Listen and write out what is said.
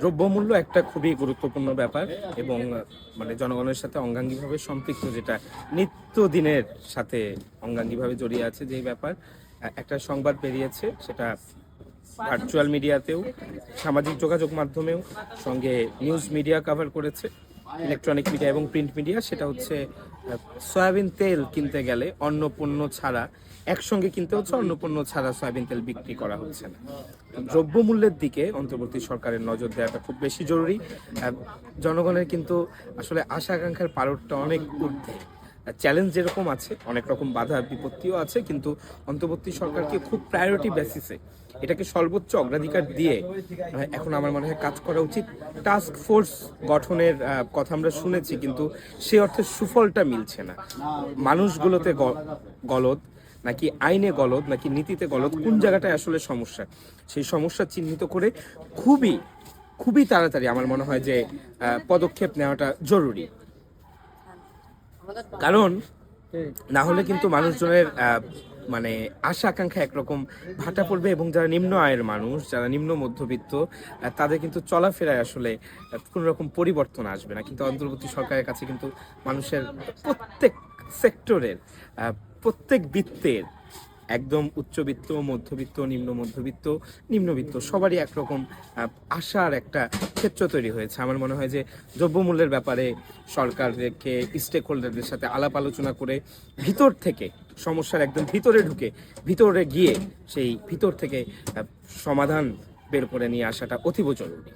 দ্রব্যমূল্য একটা খুবই গুরুত্বপূর্ণ ব্যাপার এবং মানে জনগণের সাথে অঙ্গাঙ্গিভাবে সম্পৃক্ত, যেটা নিত্যদিনের সাথে অঙ্গাঙ্গিভাবে জড়িয়ে আছে যেই ব্যাপার। একটা সংবাদ বেরিয়েছে, সেটা ভার্চুয়াল মিডিয়াতেও, সামাজিক যোগাযোগ মাধ্যমেও, সঙ্গে নিউজ মিডিয়া কভার করেছে, ইলেকট্রনিক মিডিয়া এবং প্রিন্ট মিডিয়া। সেটা হচ্ছে সয়াবিন তেল কিনতে গেলে অন্য পণ্য ছাড়া, একসঙ্গে কিনতে হচ্ছে, অন্য পণ্য ছাড়া সয়াবিন তেল বিক্রি করা হচ্ছে না। দ্রব্যমূল্যের দিকে অন্তর্বর্তী সরকারের নজর দেওয়াটা খুব বেশি জরুরি। জনগণের কিন্তু আসলে আশা আকাঙ্ক্ষার পারদটা অনেক ঊর্ধ্বে। চ্যালেঞ্জ যেরকম আছে, অনেক রকম বাধা বিপত্তিও আছে, কিন্তু অন্তর্বর্তী সরকারকে খুব প্রায়োরিটি বেসিসে এটাকে সর্বোচ্চ অগ্রাধিকার দিয়ে এখন আমার মনে হয় কাজ করা উচিত। টাস্ক ফোর্স গঠনের কথা আমরা শুনেছি, কিন্তু সে অর্থে সুফলটা মিলছে না। মানুষগুলোতে গলদ, নাকি আইনে গলদ, নাকি নীতিতে গলদ, কোন জায়গাটায় আসলে সমস্যা, সেই সমস্যা চিহ্নিত করে খুবই খুবই তাড়াতাড়ি আমার মনে হয় যে পদক্ষেপ নেওয়াটা জরুরি। কারণ না হলে কিন্তু মানুষজনের মানে আশা আকাঙ্ক্ষা একরকম ভাটা পড়বে, এবং যারা নিম্ন আয়ের মানুষ, যারা নিম্ন মধ্যবিত্ত, তাদের কিন্তু চলাফেরায় আসলে কোনো রকম পরিবর্তন আসবে না। কিন্তু অন্তর্বর্তী সরকারের কাছে কিন্তু মানুষের প্রত্যেক সেক্টরের, প্রত্যেক বৃত্তের, একদম উচ্চবিত্ত, মধ্যবিত্ত, নিম্নবিত্ত সবারই একরকম আশার একটা ক্ষেত্র তৈরি হয়েছে। আমার মনে হয় যে দ্রব্যমূল্যের ব্যাপারে সরকারকে স্টেক হোল্ডারদের সাথে আলাপ আলোচনা করে ভিতর থেকে, সমস্যার একদম ভিতরে গিয়ে সেই ভিতর থেকে সমাধান বের করে নিয়ে আসাটা অতীব জরুরি।